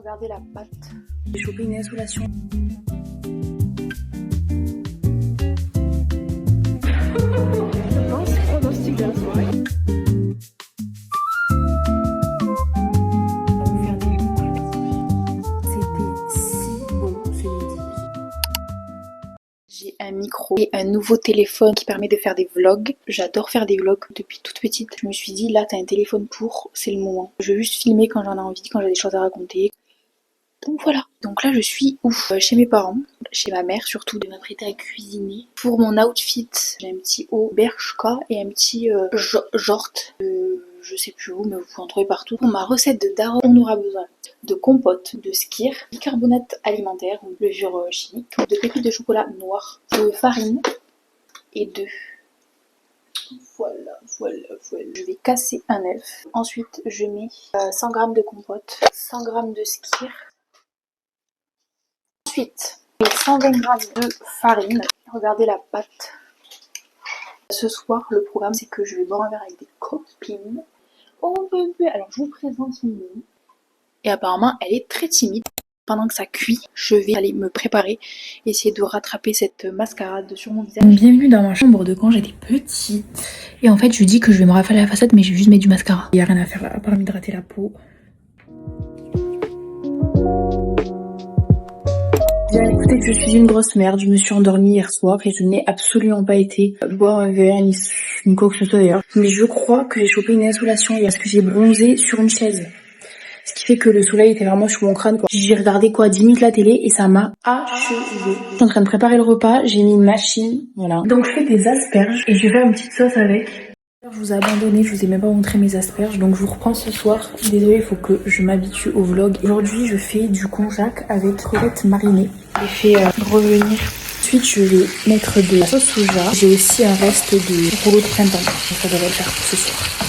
Regardez la pâte. J'ai chopé une insolation. Je pense pronostic de la soirée. C'était si bon ce midi. J'ai un micro et un nouveau téléphone qui permet de faire des vlogs. J'adore faire des vlogs depuis toute petite. Je me suis dit là t'as un téléphone pour, c'est le moment. Je veux juste filmer quand j'en ai envie, quand j'ai des choses à raconter. Donc voilà, donc là je suis chez mes parents, chez ma mère surtout, de m'apprêter à cuisiner. Pour mon outfit, j'ai un petit haut Bershka et un petit jort, je sais plus où, mais vous pouvez en trouver partout. Pour ma recette de daron, on aura besoin de compote, de skyr, bicarbonate alimentaire, ou levure chimique, de pépites de chocolat noir, de farine et de... Voilà. Je vais casser un œuf. Ensuite, je mets 100 g de compote, 100 g de skyr. Ensuite, 120 g de farine. Regardez la pâte. Ce soir, le programme, c'est que je vais boire un verre avec des copines. Oh bébé, alors je vous présente Mimi. Et apparemment, elle est très timide. Pendant que ça cuit, je vais aller me préparer, essayer de rattraper cette mascarade sur mon visage. Bienvenue dans ma chambre de quand j'étais petite. Et en fait, je dis que je vais me rafaler la façade, mais je vais juste mettre du mascara. Il n'y a rien à faire là, à part m'hydrater la peau. Bien écoutez, je suis une grosse merde, je me suis endormie hier soir et je n'ai absolument pas été boire un verre ni quoi que ce soit d'ailleurs. Mais je crois que j'ai chopé une insolation hier parce que j'ai bronzé sur une chaise. Ce qui fait que le soleil était vraiment sur mon crâne quoi. J'ai regardé 10 minutes la télé et ça m'a achevé. Je suis en train de préparer le repas, j'ai mis une machine, voilà. Donc je fais des asperges et je vais faire une petite sauce avec. Je vous ai abandonné, je vous ai même pas montré mes asperges, donc je vous reprends ce soir. Désolée, il faut que je m'habitue au vlog. Aujourd'hui, je fais du konjac avec crevettes marinées. Je les fais revenir. Ensuite, je vais mettre de la sauce soja. J'ai aussi un reste de rouleau de printemps, donc ça devrait le faire pour ce soir.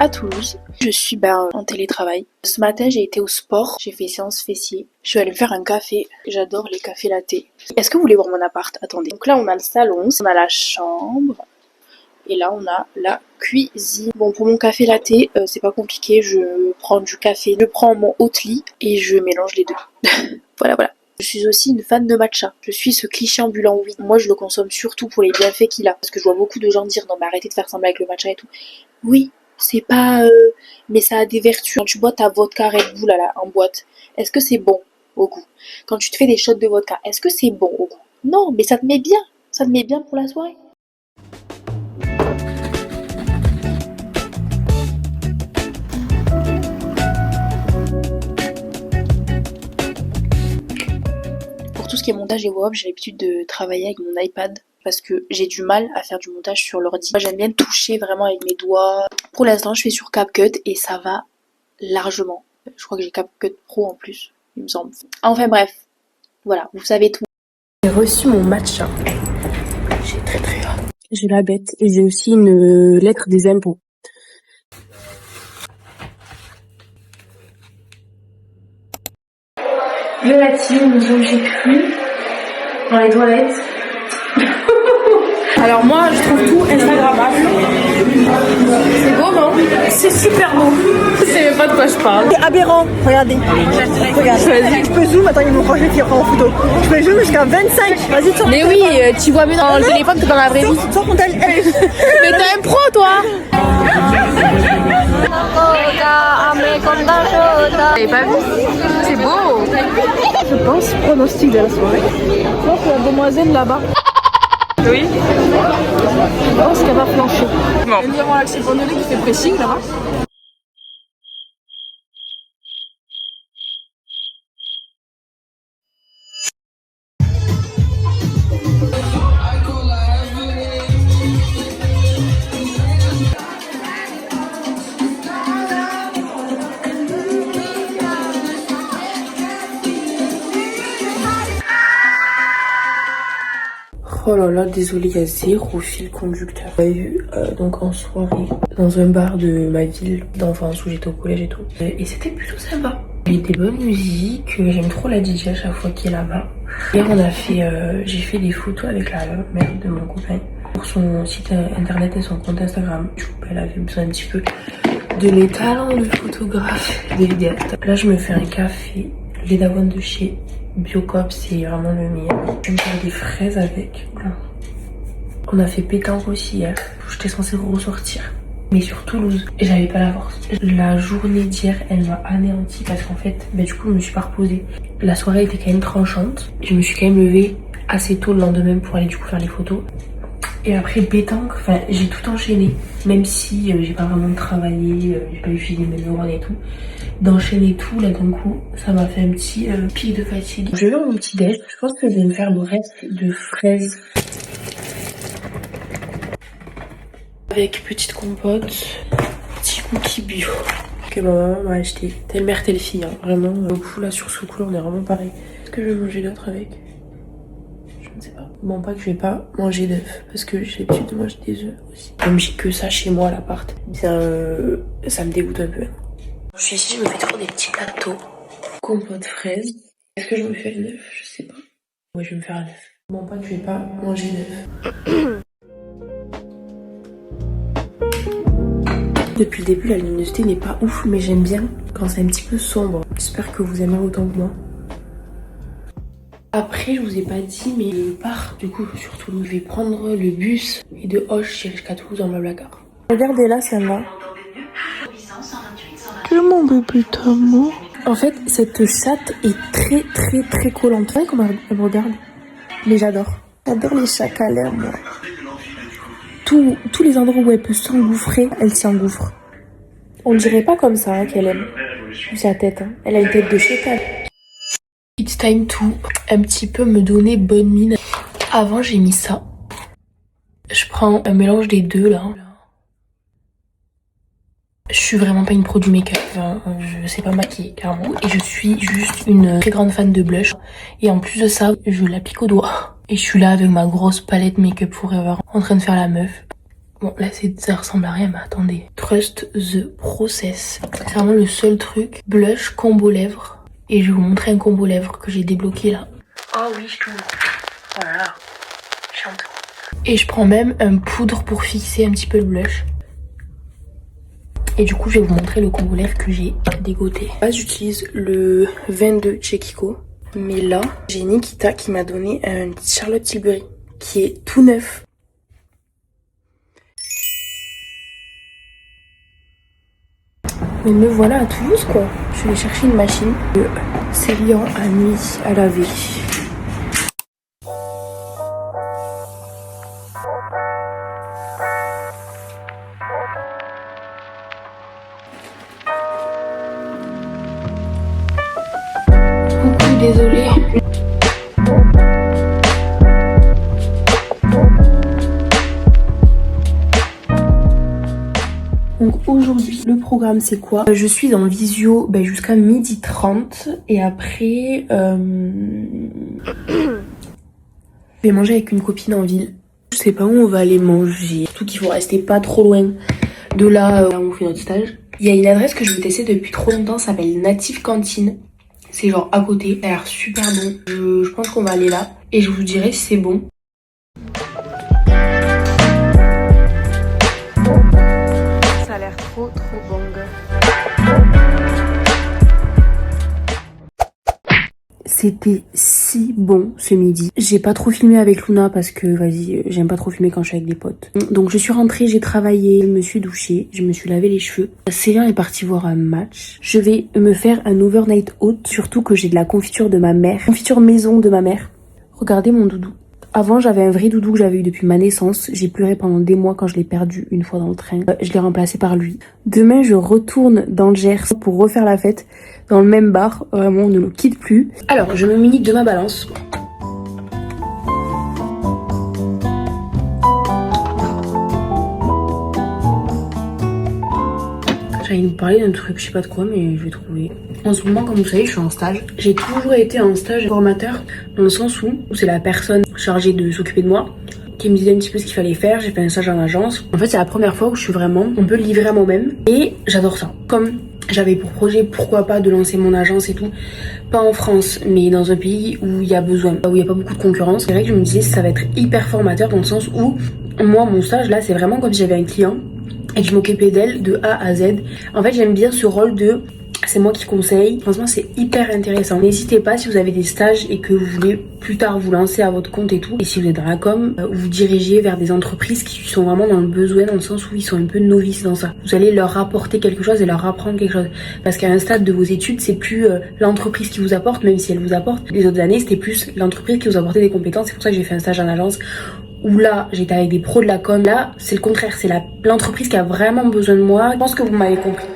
À Toulouse, je suis en télétravail. Ce matin j'ai été au sport, j'ai fait séance fessiers. Je suis allée me faire un café, j'adore les cafés latte. Est-ce que vous voulez voir mon appart? Attendez. Donc là on a le salon, on a la chambre et là on a la cuisine. Bon pour mon café latte c'est pas compliqué, je prends du café, je prends mon Oatly et je mélange les deux. Voilà. Je suis aussi une fan de matcha. Je suis ce cliché ambulant, oui. Moi je le consomme surtout pour les bienfaits qu'il a. Parce que je vois beaucoup de gens dire non mais arrêtez de faire semblant avec le matcha et tout. Oui. C'est pas... mais ça a des vertus. Quand tu bois ta vodka Red Bull là, en boîte, est-ce que c'est bon au goût? Quand tu te fais des shots de vodka, est-ce que c'est bon au goût? Non, mais ça te met bien. Ça te met bien pour la soirée. Pour tout ce qui est montage et web, j'ai l'habitude de travailler avec mon iPad. Parce que j'ai du mal à faire du montage sur l'ordi. Moi j'aime bien toucher vraiment avec mes doigts. Pour l'instant je fais sur CapCut et ça va largement. Je crois que j'ai CapCut Pro en plus, il me semble. Enfin bref, voilà, vous savez tout. J'ai reçu mon matcha. J'ai très hâte. J'ai la bête et j'ai aussi une lettre des impôts. Le latine, nous j'ai cru dans les toilettes. Alors moi je trouve tout instagrammable. C'est beau non? C'est super beau. Je sais même pas de quoi je parle. C'est aberrant, regardez. Regarde. Je peux zoom, attends, ils m'ont rangé qui prend en photo. Je peux zoom jusqu'à 25. Vas-y, sors. Mais oui, tu vois mieux dans le téléphone que dans la vraie vie. Sors ton téléphone. Mais t'es un pro toi. T'avais pas vu? C'est beau. Je pense pronostic de la soirée. Je pense que la demoiselle là-bas. Oui. Je pense qu'elle va flancher. Bon. Il y a l'accès Bonnelet qui fait pressing là-bas. Oh là là, désolé, il y a 0 fil conducteur. On a eu donc en soirée dans un bar de ma ville d'enfance où j'étais au collège et tout. Et c'était plutôt sympa. Il des bonnes musiques, j'aime trop la DJ à chaque fois qui est là-bas. Hier on a fait, j'ai fait des photos avec la mère de mon copain pour son site internet et son compte Instagram. Du coup elle avait besoin un petit peu de mes talents de photographe, de vidéaste. Là je me fais un café, lait d'avoine de chez Biocop, c'est vraiment le meilleur. Je vais me faire des fraises avec. On a fait pétanque aussi hier, j'étais censée ressortir. Mais sur Toulouse, et j'avais pas la force. La journée d'hier, elle m'a anéanti parce qu'en fait, du coup, je me suis pas reposée. La soirée était quand même tranchante. Je me suis quand même levée assez tôt le lendemain pour aller du coup faire les photos. Et après pétanque, enfin, j'ai tout enchaîné. Même si j'ai pas vraiment travaillé, j'ai pas utilisé mes neurones et tout. D'enchaîner tout, là d'un coup, ça m'a fait un petit pic de fatigue. Je vais faire mon petit déj. Je pense que je vais me faire le reste de fraises. Avec petite compote, petit cookie bio que ma maman m'a acheté. Telle mère, telle fille, hein. Vraiment, beaucoup là sur ce coup, on est vraiment pareil. Est-ce que je vais manger d'autre avec? Je ne sais pas. Bon, pas que je vais pas manger d'œufs, parce que j'ai l'habitude de manger des œufs aussi. Comme j'ai que ça chez moi à l'appart, ça me dégoûte un peu. Je suis ici, je me fais toujours des petits plateaux. Compote fraise. Est-ce que je me fais un œuf? Je sais pas. Ouais, je vais me faire un œuf. Bon, pas que je vais pas manger d'œufs. Depuis le début, la luminosité n'est pas ouf, mais j'aime bien quand c'est un petit peu sombre. J'espère que vous aimez autant que moi. Après, je vous ai pas dit, mais je pars du coup sur Toulouse. Je vais prendre le bus et de Auch jusqu'à Toulouse en Blablacar. Regardez là, celle-là. Que mon bébé d'amour. En fait, cette chatte est très très très collante. Vous voyez comment elle me regarde? Mais j'adore. J'adore les chats câlins, moi. Tous les endroits où elle peut s'engouffrer, elle s'y engouffre. On dirait pas comme ça hein, qu'elle aime. Vu sa tête, hein. Elle a une tête de chétan. It's time to un petit peu me donner bonne mine. Avant j'ai mis ça. Je prends un mélange des deux là. Je suis vraiment pas une pro du make-up, hein. Je sais pas maquiller clairement. Et je suis juste une très grande fan de blush. Et en plus de ça, je l'applique au doigt. Et je suis là avec ma grosse palette Make-up Forever en train de faire la meuf. Bon là ça ressemble à rien mais attendez. Trust the process. C'est vraiment le seul truc. Blush combo lèvres. Et je vais vous montrer un combo lèvres que j'ai débloqué là. Oh oui je trouve. Voilà. Chante. Et je prends même un poudre pour fixer un petit peu le blush. Et du coup je vais vous montrer le combo lèvres que j'ai dégoté. Là j'utilise le 22 chez Kiko. Mais là, j'ai Nikita qui m'a donné un Charlotte Tilbury qui est tout neuf. Mais me voilà à Toulouse quoi. Je vais chercher une machine de Célian à nuit à laver. Coucou, désolée. Donc aujourd'hui, le programme c'est quoi? Je suis en visio jusqu'à 12h30 et après je vais manger avec une copine en ville. Je sais pas où on va aller manger, surtout qu'il faut rester pas trop loin de là où on fait notre stage. Il y a une adresse que je veux tester depuis trop longtemps, ça s'appelle Native Cantine. C'est genre à côté, ça a l'air super bon. Je pense qu'on va aller là et je vous dirai si c'est bon. Ça a l'air trop bon. C'était si bon ce midi. J'ai pas trop filmé avec Luna parce que vas-y, j'aime pas trop filmer quand je suis avec des potes. Donc je suis rentrée, j'ai travaillé, je me suis douchée, je me suis lavé les cheveux. Célia est partie voir un match. Je vais me faire un overnight oat, surtout que j'ai de la confiture de ma mère. Confiture maison de ma mère. Regardez mon doudou. Avant, j'avais un vrai doudou que j'avais eu depuis ma naissance. J'ai pleuré pendant des mois quand je l'ai perdu une fois dans le train. Je l'ai remplacé par lui. Demain, je retourne dans le Gers pour refaire la fête dans le même bar. Vraiment, on ne le quitte plus. Alors, je me munis de ma balance. J'allais vous parler d'un truc, je sais pas de quoi, mais je vais trouver. En ce moment, comme vous savez, je suis en stage. J'ai toujours été en stage formateur, dans le sens où c'est la personne chargée de s'occuper de moi qui me disait un petit peu ce qu'il fallait faire. J'ai fait un stage en agence. En fait, c'est la première fois où je suis vraiment un peu livrée à moi-même. Et j'adore ça. Comme J'avais pour projet, pourquoi pas, de lancer mon agence et tout. Pas en France, mais dans un pays où il y a besoin, où il n'y a pas beaucoup de concurrence. C'est vrai que je me disais, ça va être hyper formateur dans le sens où, moi, mon stage, là, c'est vraiment comme si j'avais un client et que je m'occupais d'elle de A à Z. En fait, j'aime bien ce rôle de... C'est moi qui conseille. Franchement, c'est hyper intéressant. N'hésitez pas si vous avez des stages et que vous voulez plus tard vous lancer à votre compte et tout. Et si vous êtes dans la com, vous dirigez vers des entreprises qui sont vraiment dans le besoin, dans le sens où ils sont un peu novices dans ça. Vous allez leur apporter quelque chose et leur apprendre quelque chose. Parce qu'à un stade de vos études, c'est plus l'entreprise qui vous apporte, même si elle vous apporte. Les autres années, c'était plus l'entreprise qui vous apportait des compétences. C'est pour ça que j'ai fait un stage en agence où là, j'étais avec des pros de la com. Là, c'est le contraire. C'est l'entreprise qui a vraiment besoin de moi. Je pense que vous m'avez compris.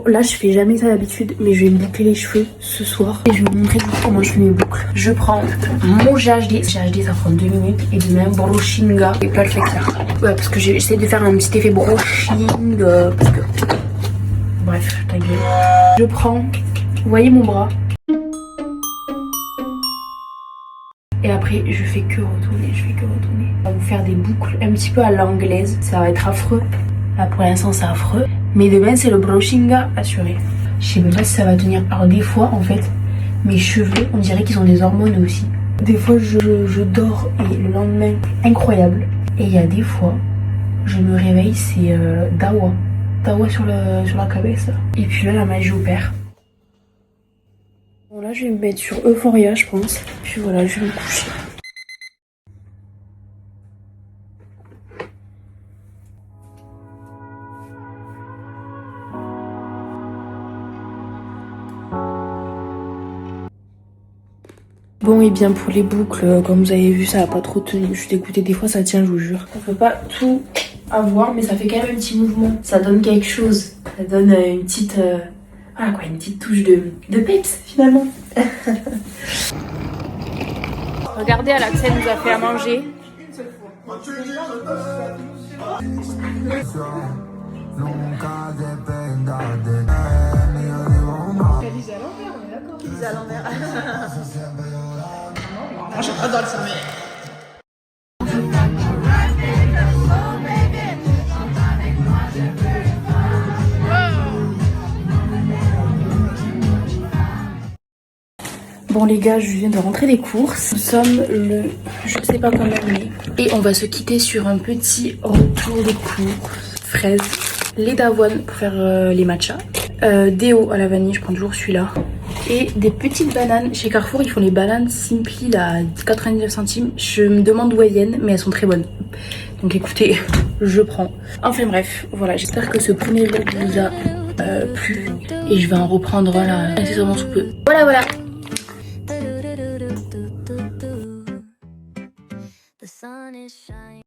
Là, je fais jamais ça d'habitude, mais je vais me boucler les cheveux ce soir et je vais vous montrer comment je fais mes boucles. Je prends mon GHD, GHD ça prend 2 minutes, et de même Brushinga et Perfecta. Ouais, parce que j'essaie de faire un petit effet brushing, parce que... Bref, ta gueule. Je prends, vous voyez mon bras, et après je fais que retourner, On va vous faire des boucles un petit peu à l'anglaise, ça va être affreux. Là pour l'instant c'est affreux, mais demain c'est le Brushinga assuré. Je sais même pas si ça va tenir. Alors des fois en fait, mes cheveux on dirait qu'ils ont des hormones aussi. Des fois je dors et le lendemain, incroyable. Et il y a des fois, je me réveille, c'est Dawa sur la cabesse. Et puis là la magie opère. Bon là je vais me mettre sur Euphoria je pense. Puis voilà, je vais me coucher. Bon et bien pour les boucles, comme vous avez vu ça a pas trop tenu, je suis dégoûtée, des fois ça tient je vous jure. On peut pas tout avoir mais ça fait quand même un petit mouvement, ça donne quelque chose, ça donne une petite, voilà quoi, une petite touche de peps finalement. Regardez, Alaxel nous a fait à manger. À l'envers. Moi j'adore ça, mais... Bon les gars, je viens de rentrer des courses. Nous sommes le... je sais pas combien mai. Et on va se quitter sur un petit retour de courses. Fraises, lait d'avoine pour faire les matchas. Déo à la vanille, je prends toujours celui-là. Et des petites bananes. Chez Carrefour, ils font les bananes Simply là, à 99 centimes. Je me demande d'où elles viennent, mais elles sont très bonnes. Donc écoutez, je prends. Enfin bref, voilà, j'espère que ce premier vlog vous a plu. Et je vais en reprendre là, incessamment sous peu. Voilà.